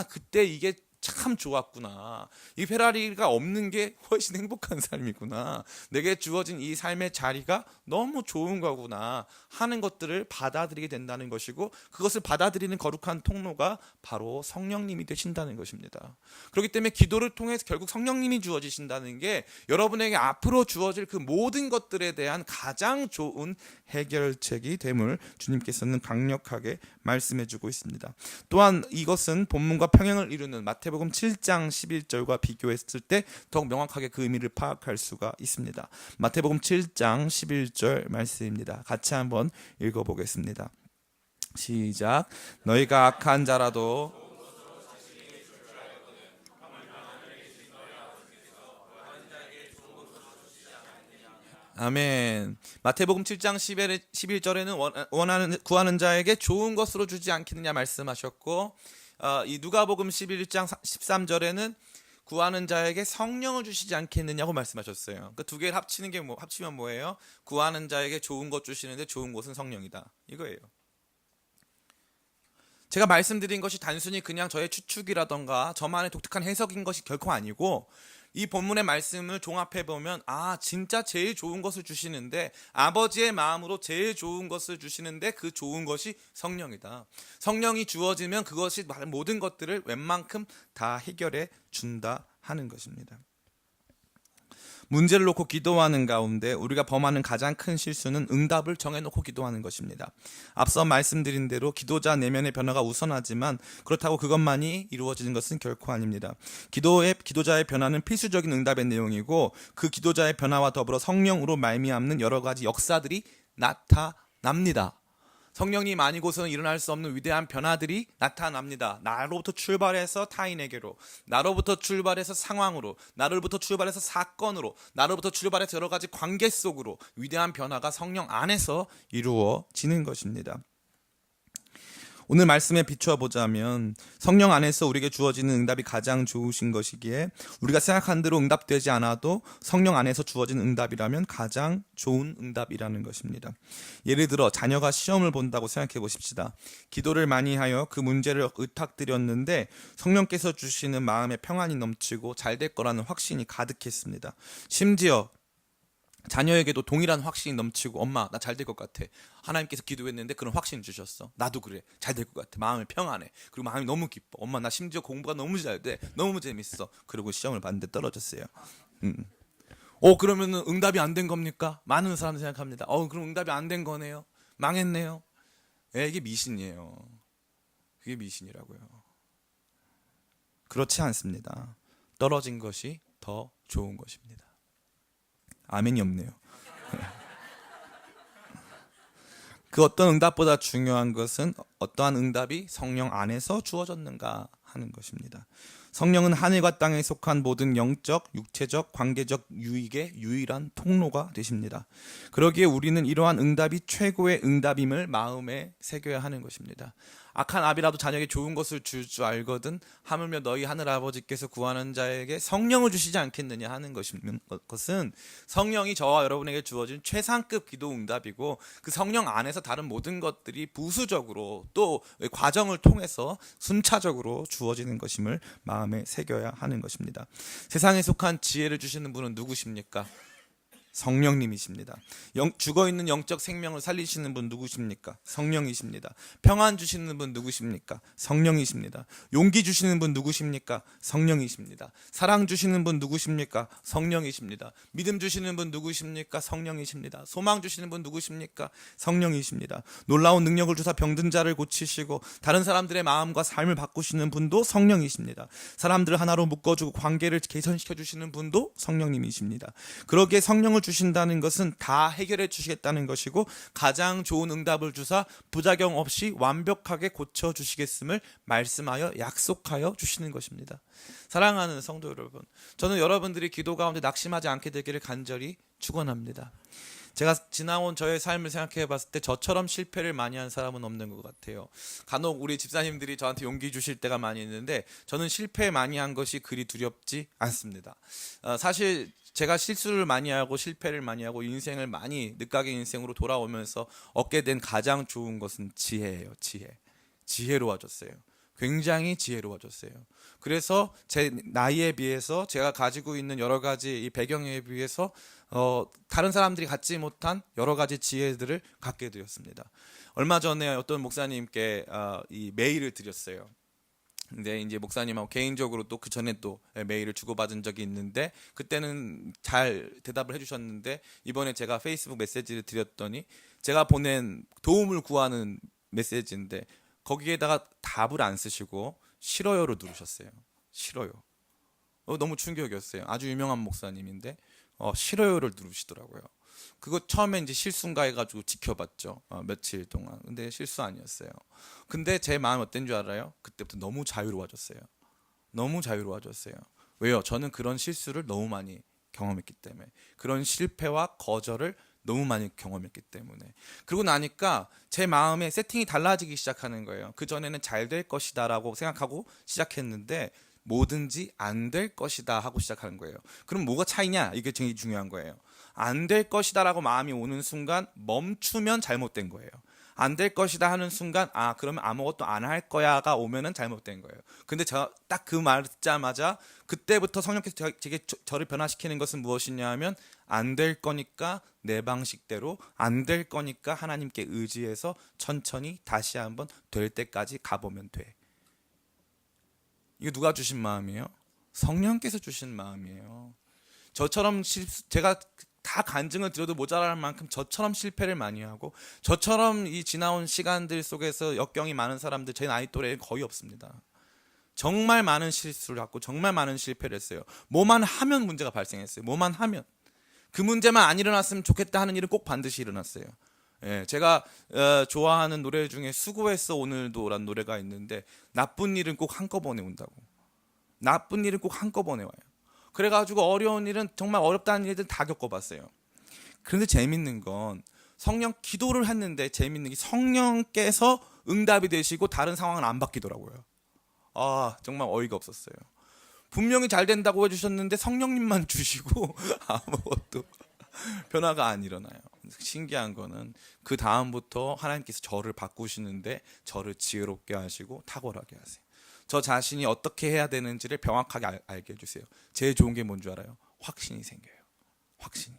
그때 이게 참 좋았구나. 이 페라리가 없는 게 훨씬 행복한 삶이구나. 내게 주어진 이 삶의 자리가 너무 좋은 거구나 하는 것들을 받아들이게 된다는 것이고, 그것을 받아들이는 거룩한 통로가 바로 성령님이 되신다는 것입니다. 그렇기 때문에 기도를 통해서 결국 성령님이 주어지신다는 게 여러분에게 앞으로 주어질 그 모든 것들에 대한 가장 좋은 해결책이 됨을 주님께서는 강력하게 말씀해주고 있습니다. 또한 이것은 본문과 평행을 이루는 마태복음 7장 11절과 비교했을 때 더욱 명확하게 그 의미를 파악할 수가 있습니다. 마태복음 7장 11절 말씀입니다. 같이 한번 읽어보겠습니다. 시작. 너희가 악한 자라도 아멘. 마태복음 7장 11절에는 구하는 자에게 좋은 것으로 주지 않겠느냐 말씀하셨고, 이 누가복음 11장 13절에는 구하는 자에게 성령을 주시지 않겠느냐고 말씀하셨어요. 그 두 개를 합치면 뭐예요? 구하는 자에게 좋은 것 주시는데 좋은 것은 성령이다. 이거예요. 제가 말씀드린 것이 단순히 그냥 저의 추측이라던가 저만의 독특한 해석인 것이 결코 아니고, 이 본문의 말씀을 종합해 보면 진짜 제일 좋은 것을 주시는데, 아버지의 마음으로 제일 좋은 것을 주시는데 그 좋은 것이 성령이다. 성령이 주어지면 그것이 모든 것들을 웬만큼 다 해결해 준다 하는 것입니다. 문제를 놓고 기도하는 가운데 우리가 범하는 가장 큰 실수는 응답을 정해놓고 기도하는 것입니다. 앞서 말씀드린 대로 기도자 내면의 변화가 우선하지만 그렇다고 그것만이 이루어지는 것은 결코 아닙니다. 기도자의 변화는 필수적인 응답의 내용이고, 그 기도자의 변화와 더불어 성령으로 말미암는 여러 가지 역사들이 나타납니다. 성령님 아니고서는 일어날 수 없는 위대한 변화들이 나타납니다. 나로부터 출발해서 타인에게로, 나로부터 출발해서 상황으로, 나로부터 출발해서 사건으로, 나로부터 출발해서 여러 가지 관계 속으로 위대한 변화가 성령 안에서 이루어지는 것입니다. 오늘 말씀에 비추어 보자면 성령 안에서 우리에게 주어지는 응답이 가장 좋으신 것이기에, 우리가 생각한 대로 응답되지 않아도 성령 안에서 주어진 응답이라면 가장 좋은 응답이라는 것입니다. 예를 들어 자녀가 시험을 본다고 생각해 보십시다. 기도를 많이 하여 그 문제를 의탁드렸는데 성령께서 주시는 마음의 평안이 넘치고 잘 될 거라는 확신이 가득했습니다. 심지어 자녀에게도 동일한 확신이 넘치고, 엄마 나 잘 될 것 같아. 하나님께서 기도했는데 그런 확신 주셨어. 나도 그래. 잘 될 것 같아. 마음이 평안해. 그리고 마음이 너무 기뻐. 엄마 나 심지어 공부가 너무 잘 돼. 너무 재밌어. 그리고 시험을 봤는데 떨어졌어요. 그러면 응답이 안 된 겁니까? 많은 사람들이 생각합니다. 그럼 응답이 안 된 거네요. 망했네요. 이게 미신이에요. 그게 미신이라고요. 그렇지 않습니다. 떨어진 것이 더 좋은 것입니다. 아멘이 없네요. 그 어떤 응답보다 중요한 것은 어떠한 응답이 성령 안에서 주어졌는가 하는 것입니다. 성령은 하늘과 땅에 속한 모든 영적, 육체적, 관계적 유익의 유일한 통로가 되십니다. 그러기에 우리는 이러한 응답이 최고의 응답임을 마음에 새겨야 하는 것입니다. 악한 아비라도 자녀에게 좋은 것을 줄 줄 알거든 하물며 너희 하늘 아버지께서 구하는 자에게 성령을 주시지 않겠느냐 하는 것은, 성령이 저와 여러분에게 주어진 최상급 기도 응답이고, 그 성령 안에서 다른 모든 것들이 부수적으로 또 과정을 통해서 순차적으로 주어지는 것임을 마음에 새겨야 하는 것입니다. 세상에 속한 지혜를 주시는 분은 누구십니까? 성령님이십니다. 죽어있는 영적 생명을 살리시는 분 누구십니까? 성령이십니다. 평안 주시는 분 누구십니까? 성령이십니다. 용기 주시는 분 누구십니까? 성령이십니다. 사랑 주시는 분 누구십니까? 성령이십니다. 믿음 주시는 분 누구십니까? 성령이십니다. 소망 주시는 분 누구십니까? 성령이십니다. 놀라운 능력을 주사 병든 자를 고치시고 다른 사람들의 마음과 삶을 바꾸시는 분도 성령이십니다. 사람들을 하나로 묶어주고 관계를 개선시켜 주시는 분도 성령님이십니다. 그러기에 성령을 주신다는 것은 다 해결해 주시겠다는 것이고, 가장 좋은 응답을 주사 부작용 없이 완벽하게 고쳐 주시겠음을 말씀하여 약속하여 주시는 것입니다. 사랑하는 성도 여러분, 저는 여러분들이 기도 가운데 낙심하지 않게 되기를 간절히 축원합니다. 제가 지나온 저의 삶을 생각해 봤을 때 저처럼 실패를 많이 한 사람은 없는 것 같아요. 간혹 우리 집사님들이 저한테 용기 주실 때가 많이 있는데, 저는 실패 많이 한 것이 그리 두렵지 않습니다. 사실 제가 실수를 많이 하고 실패를 많이 하고 인생을 많이 늦가게 인생으로 돌아오면서 얻게 된 가장 좋은 것은 지혜예요. 지혜로워졌어요. 굉장히 지혜로워졌어요. 그래서 제 나이에 비해서 제가 가지고 있는 여러 가지 이 배경에 비해서 다른 사람들이 갖지 못한 여러 가지 지혜들을 갖게 되었습니다. 얼마 전에 어떤 목사님께 이 메일을 드렸어요. 근데 이제 목사님하고 개인적으로 또 그 전에 또 메일을 주고받은 적이 있는데 그때는 잘 대답을 해주셨는데 이번에 제가 페이스북 메시지를 드렸더니 제가 보낸 도움을 구하는 메시지인데 거기에다가 답을 안 쓰시고 싫어요로 누르셨어요. 싫어요. 너무 충격이었어요. 아주 유명한 목사님인데 싫어요를 누르시더라고요. 그거 처음에 이제 실수인가 해가지고 지켜봤죠. 며칠 동안. 근데 실수 아니었어요. 근데 제 마음이 어떤 줄 알아요? 그때부터 너무 자유로워졌어요. 너무 자유로워졌어요. 왜요? 저는 그런 실수를 너무 많이 경험했기 때문에. 그런 실패와 거절을 너무 많이 경험했기 때문에. 그러고 나니까 제 마음의 세팅이 달라지기 시작하는 거예요. 그전에는 잘 될 것이다 라고 생각하고 시작했는데 뭐든지 안 될 것이다 하고 시작하는 거예요. 그럼 뭐가 차이냐? 이게 되게 중요한 거예요. 안 될 것이다 라고 마음이 오는 순간 멈추면 잘못된 거예요. 안 될 것이다 하는 순간 그러면 아무것도 안 할 거야가 오면은 잘못된 거예요. 근데 제가 딱 그 말 듣자마자 그때부터 성령께서 제게 저를 변화시키는 것은 무엇이냐 하면 안 될 거니까 내 방식대로 안 될 거니까 하나님께 의지해서 천천히 다시 한번 될 때까지 가보면 돼. 이거 누가 주신 마음이에요? 성령께서 주신 마음이에요. 저처럼 제가 다 간증을 드려도 모자랄 만큼 저처럼 실패를 많이 하고 저처럼 이 지나온 시간들 속에서 역경이 많은 사람들 제 나이 또래에 거의 없습니다. 정말 많은 실수를 하고 정말 많은 실패를 했어요. 뭐만 하면 문제가 발생했어요. 뭐만 하면. 그 문제만 안 일어났으면 좋겠다 하는 일은 꼭 반드시 일어났어요. 제가 좋아하는 노래 중에 수고했어 오늘도라는 노래가 있는데 나쁜 일은 꼭 한꺼번에 온다고. 나쁜 일은 꼭 한꺼번에 와요. 그래가지고 어려운 일은 정말 어렵다는 일들 다 겪어봤어요. 그런데 재밌는 건 성령 기도를 했는데 재밌는 게 성령께서 응답이 되시고 다른 상황은 안 바뀌더라고요. 정말 어이가 없었어요. 분명히 잘 된다고 해주셨는데 성령님만 주시고 아무것도 변화가 안 일어나요. 신기한 거는 그 다음부터 하나님께서 저를 바꾸시는데 저를 지혜롭게 하시고 탁월하게 하세요. 저 자신이 어떻게 해야 되는지를 명확하게 알게 해주세요. 제일 좋은 게 뭔 줄 알아요? 확신이 생겨요. 확신이.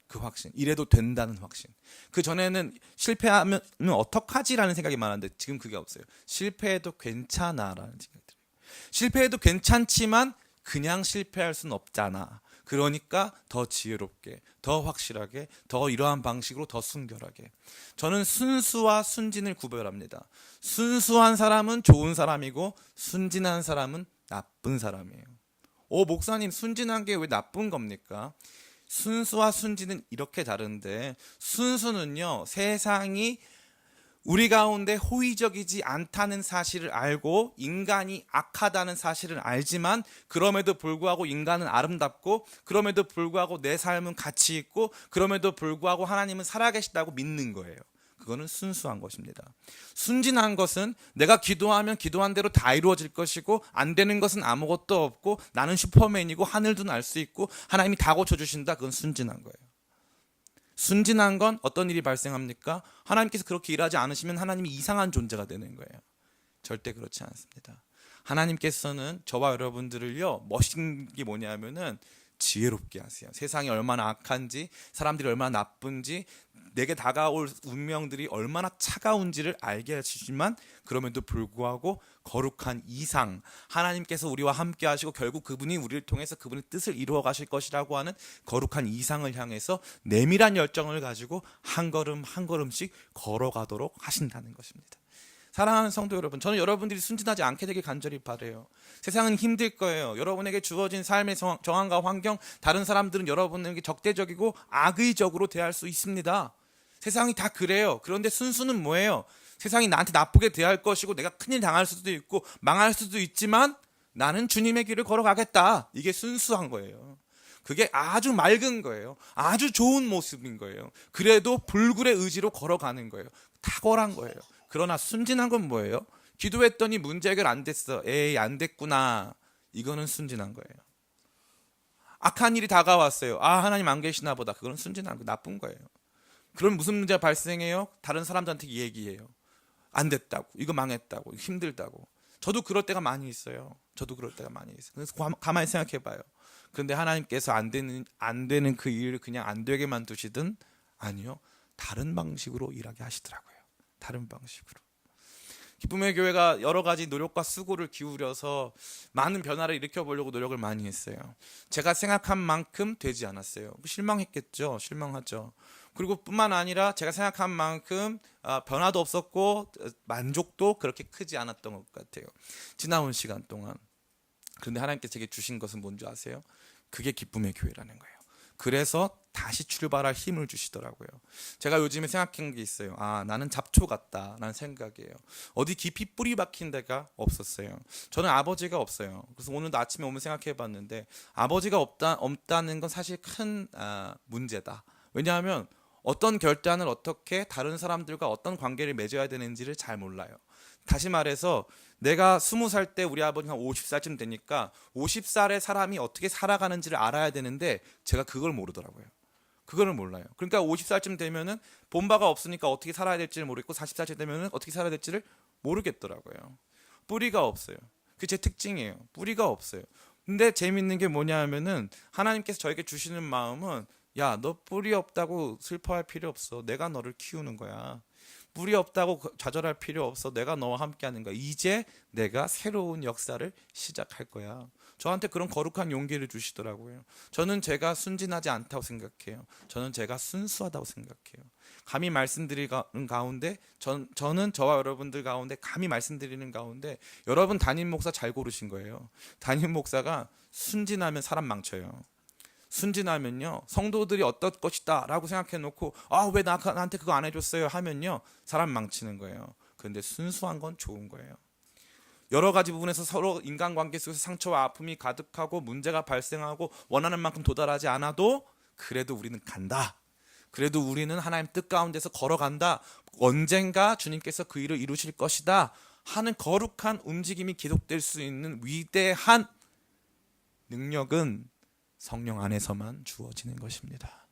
그 확신. 이래도 된다는 확신. 그 전에는 실패하면 어떡하지라는 생각이 많았는데 지금 그게 없어요. 실패해도 괜찮아라는 생각이 들어요. 실패해도 괜찮지만 그냥 실패할 수는 없잖아. 그러니까 더 지혜롭게, 더 확실하게, 더 이러한 방식으로 더 순결하게. 저는 순수와 순진을 구별합니다. 순수한 사람은 좋은 사람이고 순진한 사람은 나쁜 사람이에요. 목사님 순진한 게 왜 나쁜 겁니까? 순수와 순진은 이렇게 다른데 순수는요 세상이 우리 가운데 호의적이지 않다는 사실을 알고 인간이 악하다는 사실을 알지만 그럼에도 불구하고 인간은 아름답고 그럼에도 불구하고 내 삶은 가치 있고 그럼에도 불구하고 하나님은 살아계시다고 믿는 거예요. 그거는 순수한 것입니다. 순진한 것은 내가 기도하면 기도한 대로 다 이루어질 것이고 안 되는 것은 아무것도 없고 나는 슈퍼맨이고 하늘도 날 수 있고 하나님이 다 고쳐주신다. 그건 순진한 거예요. 순진한 건 어떤 일이 발생합니까? 하나님께서 그렇게 일하지 않으시면 하나님이 이상한 존재가 되는 거예요. 절대 그렇지 않습니다. 하나님께서는 저와 여러분들을요 멋진 게 뭐냐면은 지혜롭게 하세요. 세상이 얼마나 악한지 사람들이 얼마나 나쁜지 내게 다가올 운명들이 얼마나 차가운지를 알게 하시지만 그럼에도 불구하고 거룩한 이상 하나님께서 우리와 함께 하시고 결국 그분이 우리를 통해서 그분의 뜻을 이루어 가실 것이라고 하는 거룩한 이상을 향해서 내밀한 열정을 가지고 한 걸음 한 걸음씩 걸어가도록 하신다는 것입니다. 사랑하는 성도 여러분, 저는 여러분들이 순진하지 않게 되길 간절히 바라요. 세상은 힘들 거예요. 여러분에게 주어진 삶의 정황과 환경, 다른 사람들은 여러분에게 적대적이고 악의적으로 대할 수 있습니다. 세상이 다 그래요. 그런데 순수는 뭐예요? 세상이 나한테 나쁘게 대할 것이고 내가 큰일 당할 수도 있고 망할 수도 있지만 나는 주님의 길을 걸어가겠다. 이게 순수한 거예요. 그게 아주 맑은 거예요. 아주 좋은 모습인 거예요. 그래도 불굴의 의지로 걸어가는 거예요. 탁월한 거예요. 그러나 순진한 건 뭐예요? 기도했더니 문제 해결 안 됐어. 에이 안 됐구나. 이거는 순진한 거예요. 악한 일이 다가왔어요. 하나님 안 계시나 보다. 그건 순진한 거, 나쁜 거예요. 그럼 무슨 문제가 발생해요? 다른 사람들한테 얘기해요. 안 됐다고, 이거 망했다고, 힘들다고. 저도 그럴 때가 많이 있어요. 저도 그럴 때가 많이 있어요. 그래서 가만히 생각해 봐요. 그런데 하나님께서 안 되는 그 일을 그냥 안 되게 만드시든 아니요. 다른 방식으로 일하게 하시더라고요. 다른 방식으로. 기쁨의 교회가 여러 가지 노력과 수고를 기울여서 많은 변화를 일으켜 보려고 노력을 많이 했어요. 제가 생각한 만큼 되지 않았어요. 실망했겠죠. 실망하죠. 그리고 뿐만 아니라 제가 생각한 만큼 변화도 없었고 만족도 그렇게 크지 않았던 것 같아요. 지나온 시간 동안. 그런데 하나님께서 제게 주신 것은 뭔지 아세요? 그게 기쁨의 교회라는 거예요. 그래서 다시 출발할 힘을 주시더라고요. 제가 요즘에 생각한 게 있어요. 나는 잡초 같다 라는 생각이에요. 어디 깊이 뿌리 박힌 데가 없었어요. 저는 아버지가 없어요. 그래서 오늘도 아침에 오면 생각해 봤는데 아버지가 없다는 건 사실 큰 문제다. 왜냐하면 어떤 결단을 어떻게 다른 사람들과 어떤 관계를 맺어야 되는지를 잘 몰라요. 다시 말해서 내가 20살 때 우리 아버지가 50살쯤 되니까 50살의 사람이 어떻게 살아가는지를 알아야 되는데 제가 그걸 모르더라고요. 그거를 몰라요. 그러니까 50살쯤 되면은 본바가 없으니까 어떻게 살아야 될지를 모르겠고 40살쯤 되면은 어떻게 살아야 될지를 모르겠더라고요. 뿌리가 없어요. 그게 제 특징이에요. 뿌리가 없어요. 근데 재밌는 게 뭐냐 하면은 하나님께서 저에게 주시는 마음은 야, 너 뿌리 없다고 슬퍼할 필요 없어. 내가 너를 키우는 거야. 뿌리 없다고 좌절할 필요 없어. 내가 너와 함께 하는 거야. 이제 내가 새로운 역사를 시작할 거야. 저한테 그런 거룩한 용기를 주시더라고요. 저는 제가 순진하지 않다고 생각해요. 저는 제가 순수하다고 생각해요. 감히 말씀드리는 가운데 저는 저와 여러분들 가운데 감히 말씀드리는 가운데 여러분 담임 목사 잘 고르신 거예요. 담임 목사가 순진하면 사람 망쳐요. 순진하면요 성도들이 어떨 것이다 라고 생각해 놓고 왜 나한테 그거 안 해줬어요 하면요 사람 망치는 거예요. 그런데 순수한 건 좋은 거예요. 여러 가지 부분에서 서로 인간관계 속에서 상처와 아픔이 가득하고 문제가 발생하고 원하는 만큼 도달하지 않아도 그래도 우리는 간다. 그래도 우리는 하나님 뜻 가운데서 걸어간다. 언젠가 주님께서 그 일을 이루실 것이다 하는 거룩한 움직임이 계속될 수 있는 위대한 능력은 성령 안에서만 주어지는 것입니다.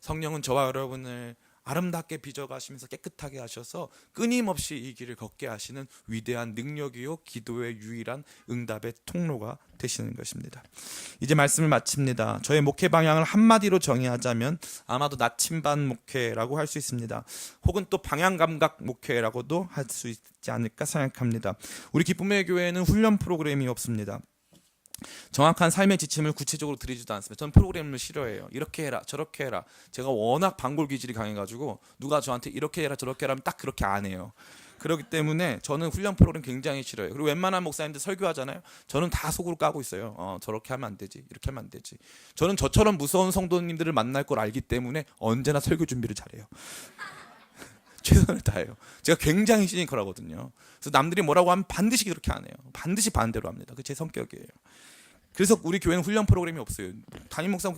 성령은 저와 여러분을 아름답게 빚어가시면서 깨끗하게 하셔서 끊임없이 이 길을 걷게 하시는 위대한 능력이요 기도의 유일한 응답의 통로가 되시는 것입니다. 이제 말씀을 마칩니다. 저의 목회 방향을 한마디로 정의하자면 아마도 나침반 목회라고 할 수 있습니다. 혹은 또 방향감각 목회라고도 할 수 있지 않을까 생각합니다. 우리 기쁨의 교회는 훈련 프로그램이 없습니다. 정확한 삶의 지침을 구체적으로 드리지도 않습니다. 저는 프로그램을 싫어해요. 이렇게 해라 저렇게 해라. 제가 워낙 반골 기질이 강해가지고 누가 저한테 이렇게 해라 저렇게 해라 하면 딱 그렇게 안 해요. 그렇기 때문에 저는 훈련 프로그램 굉장히 싫어요. 그리고 웬만한 목사님들 설교하잖아요. 저는 다 속으로 까고 있어요. 저렇게 하면 안 되지 이렇게 하면 안 되지. 저는 저처럼 무서운 성도님들을 만날 걸 알기 때문에 언제나 설교 준비를 잘해요. 최선을 다해요. 제가 굉장히 시니컬하거든요. 그래서 남들이 뭐라고 하면 반드시 그렇게 안 해요. 반드시 반대로 합니다. 그게 제 성격이에요. 그래서 우리 교회는 훈련 프로그램이 없어요. 담임 목사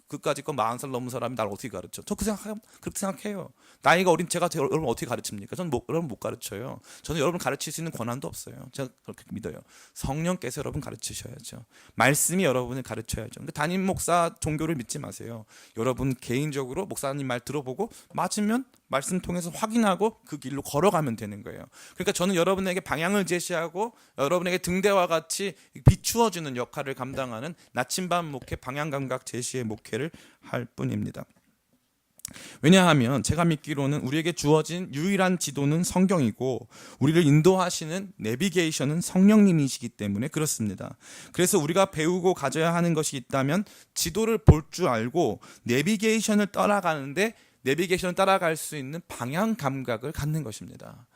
그까짓 건 40살 넘은 사람이 날 어떻게 가르쳐? 저 그렇게 생각해요. 나이가 어린 제가 여러분 어떻게 가르칩니까? 저는 여러분 못 가르쳐요. 저는 여러분 가르칠 수 있는 권한도 없어요. 제가 그렇게 믿어요. 성령께서 여러분 가르치셔야죠. 말씀이 여러분을 가르쳐야죠. 근데 담임 목사 종교를 믿지 마세요. 여러분 개인적으로 목사님 말 들어보고 맞으면 말씀 통해서 확인하고 그 길로 걸어가면 되는 거예요. 그러니까 저는 여러분에게 방향을 제시하고 여러분에게 등대와 같이 비추어주는 역할을 감당하는 나침반 목회, 방향감각 제시의 목회를 할 뿐입니다. 왜냐하면 제가 믿기로는 우리에게 주어진 유일한 지도는 성경이고 우리를 인도하시는 내비게이션은 성령님이시기 때문에 그렇습니다. 그래서 우리가 배우고 가져야 하는 것이 있다면 지도를 볼 줄 알고 내비게이션을 따라가는데 내비게이션을 따라갈 수 있는 방향 감각을 갖는 것입니다.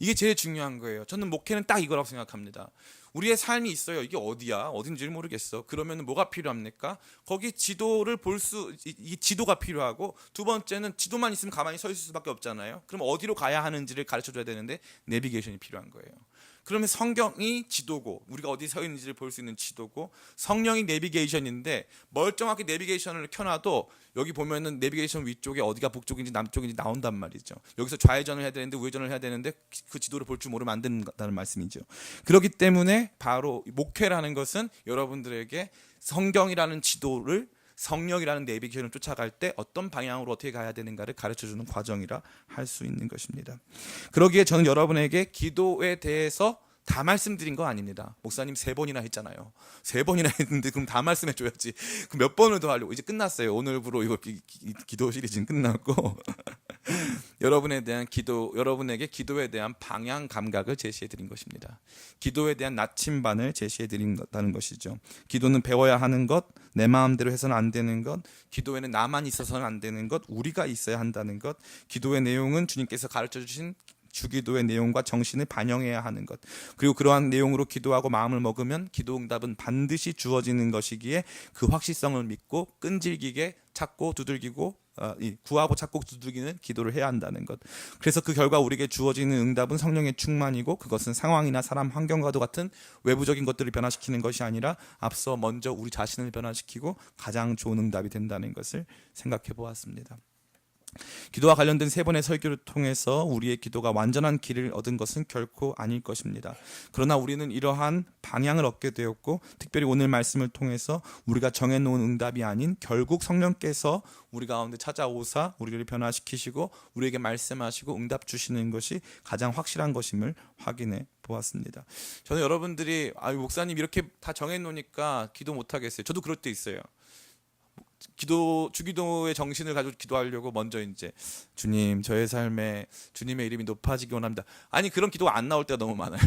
이게 제일 중요한 거예요. 저는 목회는 딱 이거라고 생각합니다. 우리의 삶이 있어요. 이게 어디야? 어딘지를 모르겠어. 그러면 뭐가 필요합니까? 거기 지도를 이 지도가 필요하고 두 번째는 지도만 있으면 가만히 서 있을 수밖에 없잖아요. 그럼 어디로 가야 하는지를 가르쳐줘야 되는데 내비게이션이 필요한 거예요. 그러면 성경이 지도고 우리가 어디 서 있는지를 볼 수 있는 지도고 성령이 내비게이션인데 멀쩡하게 내비게이션을 켜놔도 여기 보면은 내비게이션 위쪽에 어디가 북쪽인지 남쪽인지 나온단 말이죠. 여기서 좌회전을 해야 되는데 우회전을 해야 되는데 그 지도를 볼 줄 모르면 안 된다는 말씀이죠. 그렇기 때문에 바로 목회라는 것은 여러분들에게 성경이라는 지도를 성령이라는 내비게이션을 쫓아갈 때 어떤 방향으로 어떻게 가야 되는가를 가르쳐주는 과정이라 할 수 있는 것입니다. 그러기에 저는 여러분에게 기도에 대해서 다 말씀드린 거 아닙니다. 목사님 3번이나 했잖아요. 3번이나 했는데 그럼 다 말씀해 줘야지. 그럼 몇 번을 더 하려고. 이제 끝났어요. 오늘부로 이거 기도 시리즈는 끝났고 여러분에게 기도에 대한 방향 감각을 제시해 드린 것입니다. 기도에 대한 나침반을 제시해 드린다는 것이죠. 기도는 배워야 하는 것, 내 마음대로 해서는 안 되는 것, 기도에는 나만 있어서는 안 되는 것, 우리가 있어야 한다는 것, 기도의 내용은 주님께서 가르쳐 주신 주기도의 내용과 정신을 반영해야 하는 것, 그리고 그러한 내용으로 기도하고 마음을 먹으면 기도 응답은 반드시 주어지는 것이기에 그 확실성을 믿고 끈질기게 찾고 두들기고 구하고 찾고 두들기는 기도를 해야 한다는 것. 그래서 그 결과 우리에게 주어지는 응답은 성령의 충만이고, 그것은 상황이나 사람, 환경과도 같은 외부적인 것들을 변화시키는 것이 아니라 앞서 먼저 우리 자신을 변화시키고 가장 좋은 응답이 된다는 것을 생각해 보았습니다. 기도와 관련된 3번의 설교를 통해서 우리의 기도가 완전한 길을 얻은 것은 결코 아닐 것입니다. 그러나 우리는 이러한 방향을 얻게 되었고, 특별히 오늘 말씀을 통해서 우리가 정해놓은 응답이 아닌 결국 성령께서 우리 가운데 찾아오사 우리를 변화시키시고 우리에게 말씀하시고 응답 주시는 것이 가장 확실한 것임을 확인해 보았습니다. 저는 여러분들이 목사님 이렇게 다 정해놓으니까 기도 못하겠어요. 저도 그럴 때 있어요. 주기도의 정신을 가지고 기도하려고 먼저 이제 주님, 저의 삶에 주님의 이름이 높아지기 원합니다. 아니, 그런 기도가 안 나올 때가 너무 많아요.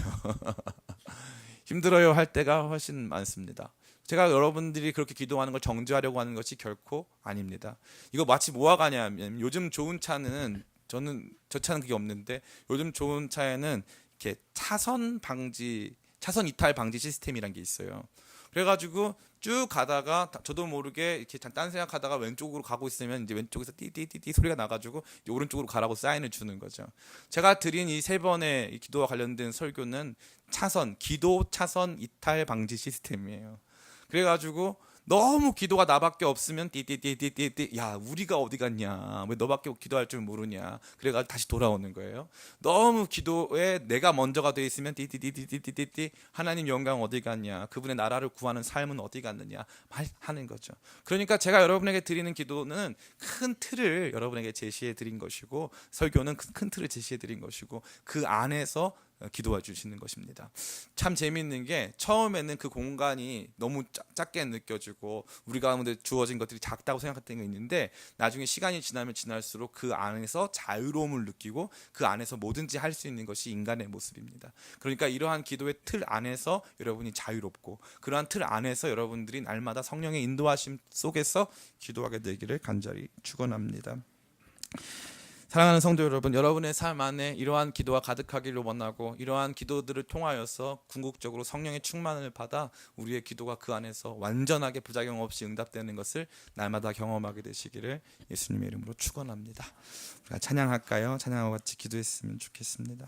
힘들어요 할 때가 훨씬 많습니다. 제가 여러분들이 그렇게 기도하는 걸 정죄하려고 하는 것이 결코 아닙니다. 이거 마치 뭐와 가냐면, 요즘 좋은 차는, 저 차는 그게 없는데, 요즘 좋은 차에는 이렇게 차선 이탈 방지 시스템이란 게 있어요. 그래가지고 쭉 가다가 저도 모르게 이렇게 딴 생각하다가 왼쪽으로 가고 있으면 이제 왼쪽에서 띠띠띠띠 소리가 나가지고 이제 오른쪽으로 가라고 사인을 주는 거죠. 제가 드린 이 3번의 이 기도와 관련된 설교는 기도 차선 이탈 방지 시스템이에요. 그래가지고 너무 기도가 나밖에 없으면 띠띠띠띠띠띠, 야, 우리가 어디 갔냐, 왜 너밖에 기도할 줄 모르냐, 그래가지고 다시 돌아오는 거예요. 너무 기도에 내가 먼저가 돼 있으면 띠띠띠띠띠띠띠, 하나님 영광 어디 갔냐, 그분의 나라를 구하는 삶은 어디 갔느냐 하는 거죠. 그러니까 제가 여러분에게 드리는 기도는 큰 틀을 여러분에게 제시해 드린 것이고, 설교는 큰 틀을 제시해 드린 것이고, 그 안에서 기도해 주시는 것입니다. 참 재미있는 게, 처음에는 그 공간이 너무 작게 느껴지고 우리 가운데 주어진 것들이 작다고 생각했던 게 있는데, 나중에 시간이 지나면 지날수록 그 안에서 자유로움을 느끼고 그 안에서 뭐든지 할 수 있는 것이 인간의 모습입니다. 그러니까 이러한 기도의 틀 안에서 여러분이 자유롭고, 그러한 틀 안에서 여러분들이 날마다 성령의 인도하심 속에서 기도하게 되기를 간절히 축원합니다. 사랑하는 성도 여러분, 여러분의 삶 안에 이러한 기도가 가득하기를 원하고, 이러한 기도들을 통하여서 궁극적으로 성령의 충만을 받아 우리의 기도가 그 안에서 완전하게 부작용 없이 응답되는 것을 날마다 경험하게 되시기를 예수님의 이름으로 축원합니다. 우리가 찬양할까요? 찬양하고 같이 기도했으면 좋겠습니다.